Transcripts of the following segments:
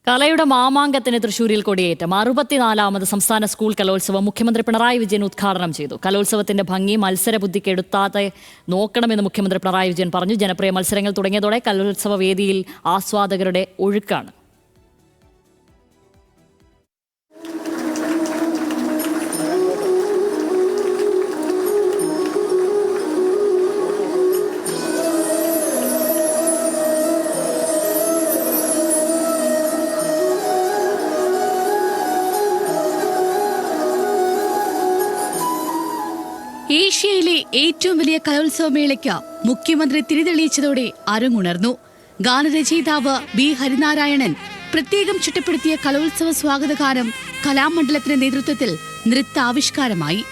കലയുടെ മാമാങ്കത്തിന് തൃശൂരിൽ കൊടിയേറ്റം 64ാമത് സംസ്ഥാന സ്കൂൾ കലോത്സവം മുഖ്യമന്ത്രി പിണറായി വിജയൻ ഉദ്ഘാടനം ചെയ്തു. കലോത്സവത്തിന്റെ ഭംഗി മത്സരബുദ്ധിക്ക് എടുത്താതെ നോക്കണമെന്ന് മുഖ്യമന്ത്രി പിണറായി വിജയൻ പറഞ്ഞു. ജനപ്രിയ മത്സരങ്ങൾ തുടങ്ങിയതോടെ കലോത്സവ വേദിയിൽ ആസ്വാദകരുടെ ഒഴുക്കാണ്. ഏഷ്യയിലെ ഏറ്റവും വലിയ കലോത്സവമേളയ്ക്ക് മുഖ്യമന്ത്രി തിരിതെളിയിച്ചതോടെ അരങ്ങുണർന്നു. ഗാനരചയിതാവ് ബി ഹരിനാരായണൻ പ്രത്യേകം ചിട്ടപ്പെടുത്തിയ കലോത്സവ സ്വാഗതഗാനം കലാമണ്ഡലത്തിന്റെ നേതൃത്വത്തിൽ നൃത്താവിഷ്കാരമായി.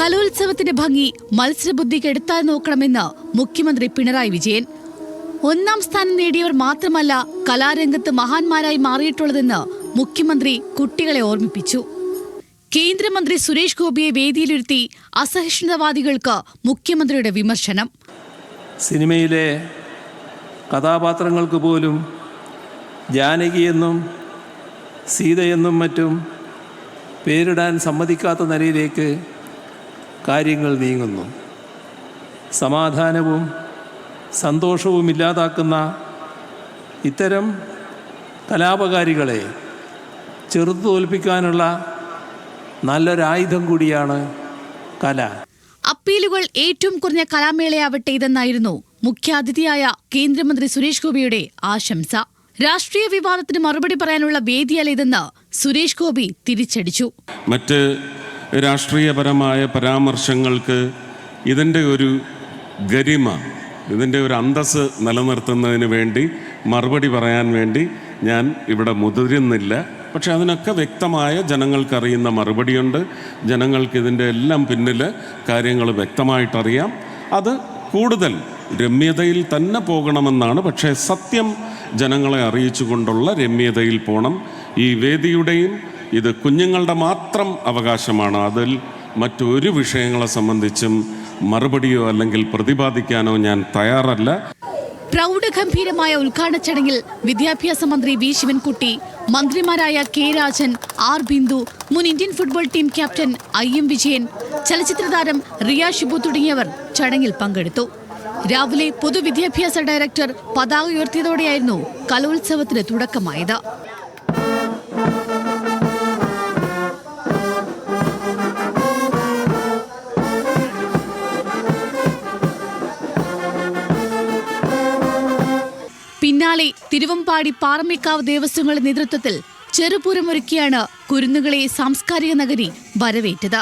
കലോത്സവത്തിന്റെ ഭംഗി മത്സരബുദ്ധിക്ക് എടുത്താൽ നോക്കണമെന്ന് മുഖ്യമന്ത്രി പിണറായി വിജയൻ. 1ാം സ്ഥാനം നേടിയവർ മാത്രമല്ല കലാരംഗത്ത് മഹാന്മാരായി മാറിയിട്ടുള്ളതെന്ന് മുഖ്യമന്ത്രി കുട്ടികളെ ഓർമ്മിപ്പിച്ചു. കേന്ദ്രമന്ത്രി സുരേഷ് ഗോപിയെ വേദിയിലിരുത്തി അസഹിഷ്ണുതാവാദികൾക്ക് മുഖ്യമന്ത്രിയുടെ വിമർശനം. സിനിമയിലെ കഥാപാത്രങ്ങൾക്ക് പോലും ജാനകിയെന്നും സീതയെന്നും മറ്റും പേരിടാൻ സമ്മതിക്കാത്ത നിലയിലേക്ക് കാര്യങ്ങൾ നീങ്ങുന്നു. സമാധാനവും സന്തോഷവും ഇല്ലാതാക്കുന്ന ഇത്തരം കലാപകാരികളെ ചെറുത്തു തോൽപ്പിക്കാനുള്ള നല്ലൊരായുധം കൂടിയാണ് കല. അപ്പീലുകൾ ഏറ്റവും കുറഞ്ഞ കലാമേളയാവട്ടെ ഇതെന്നായിരുന്നു മുഖ്യാതിഥിയായ കേന്ദ്രമന്ത്രി സുരേഷ് ഗോപിയുടെ ആശംസ. രാഷ്ട്രീയ വിവാദത്തിന് മറുപടി പറയാനുള്ള വേദിയല്ല ഇതെന്ന് സുരേഷ് ഗോപി തിരിച്ചടിച്ചു. മറ്റ് രാഷ്ട്രീയപരമായ പരാമർശങ്ങൾക്ക് ഇതിൻ്റെ ഒരു ഗരിമ, ഇതിൻ്റെ ഒരു അന്തസ്സ് നിലനിർത്തുന്നതിന് വേണ്ടി മറുപടി പറയാൻ വേണ്ടി ഞാൻ ഇവിടെ മുതിരുന്നില്ല. പക്ഷെ അതിനൊക്കെ വ്യക്തമായ ജനങ്ങൾക്കറിയുന്ന മറുപടിയുണ്ട്. ജനങ്ങൾക്ക് ഇതിൻ്റെ എല്ലാം പിന്നിൽ കാര്യങ്ങൾ വ്യക്തമായിട്ടറിയാം. അത് കൂടുതൽ രമ്യതയിൽ തന്നെ പോകണമെന്നാണ്. പക്ഷേ സത്യം ജനങ്ങളെ അറിയിച്ചുകൊണ്ടുള്ള രമ്യതയിൽ പോകണം. ഈ വേദിയുടെയും ഇത് കുഞ്ഞുങ്ങളുടെ മാത്രം അവകാശമാണ്. അതിൽ മറ്റൊരു വിഷയങ്ങളെ സംബന്ധിച്ചും മറുപടിയോ അല്ലെങ്കിൽ പ്രതിപാദിക്കാനോ ഞാൻ തയ്യാറല്ല. പ്രൗഢഗംഭീരമായ ഉദ്ഘാടന ചടങ്ങിൽ വിദ്യാഭ്യാസ മന്ത്രി വി ശിവൻകുട്ടി, മന്ത്രിമാരായ കെ രാജൻ, ആർ ബിന്ദു, മുൻ Indian football team captain IM Vijayan, ചലച്ചിത്ര താരം റിയ ഷിബു തുടങ്ങിയവർ ചടങ്ങിൽ പങ്കെടുത്തു. രാവിലെ പൊതുവിദ്യാഭ്യാസ ഡയറക്ടർ പതാക ഉയർത്തിയതോടെയായിരുന്നു കലോത്സവത്തിന് തുടക്കമായത്. പിന്നാലെ തിരുവമ്പാടി പാറമേക്കാവ് ദേവസ്വങ്ങളുടെ നേതൃത്വത്തിൽ ചെറുപൂരമൊരുക്കിയാണ് കുരുന്നുകളെ സാംസ്കാരിക നഗരി വരവേറ്റത്.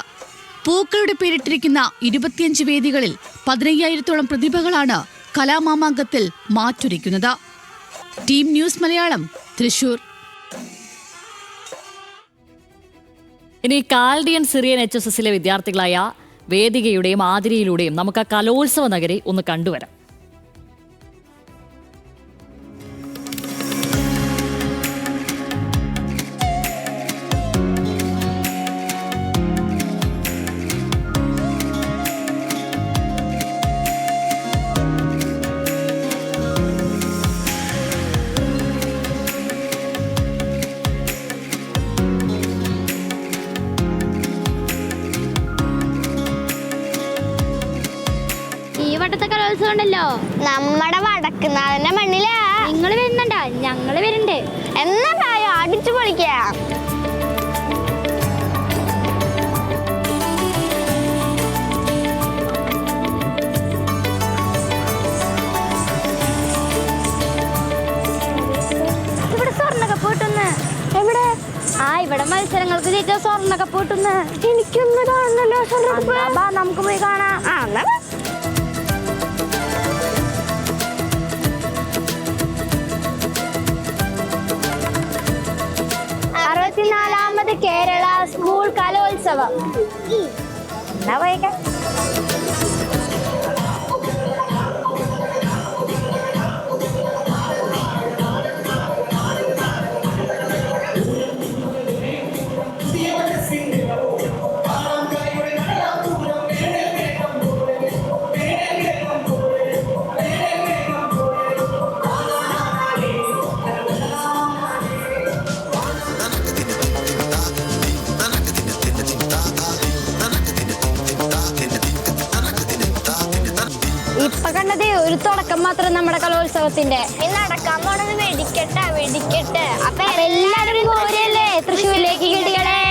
പൂക്കളുടെ പേരിട്ടിരിക്കുന്ന 25 വേദികളിൽ 15,000-ഓളം പ്രതിഭകളാണ് കലാമാമാങ്കത്തിൽ മാറ്റുരയ്ക്കുന്നത്. Team news Malayalam, Thrissur. ഇനി കാൽഡിയൻ സിറിയൻ HSSലെ വിദ്യാർത്ഥികളായ വേദികയുടെയും ആതിരയിലൂടെയും നമുക്ക് ആ കലോത്സവ നഗരി ഒന്ന് കണ്ടുവരാം. ഉണ്ടല്ലോ നമ്മുടെ വടക്കുന്നാഥന്റെ മണ്ണിലാ. നിങ്ങൾ വരുന്നുണ്ടാ? ഞങ്ങള് വരുന്നുണ്ട്. എന്നാ കായോ അടിച്ചു പൊളിക്കാം. ഇവിടെ സ്വർണ്ണൊക്കെ പോട്ടുന്ന്. എവിടെ? ഇവിടെ മത്സരങ്ങൾക്ക് ജയിച്ച സ്വർണ്ണൊക്കെ പോട്ടുന്ന്. എനിക്കൊന്നും കാണുന്നല്ലോ. നമുക്ക് പോയി കാണാം. കലോത്സവം. എന്നാ പോയേക്കാം. ഇപ്പൊ കണ്ടതേ ഒരു തുടക്കം മാത്രം നമ്മുടെ കലോത്സവത്തിന്റെ. നടക്കാൻ പോണത് വെടിക്കെട്ട്. അപ്പൊ എല്ലാവരും പോരല്ലേ തൃശ്ശൂരിലേക്ക് കിട്ടികളെ.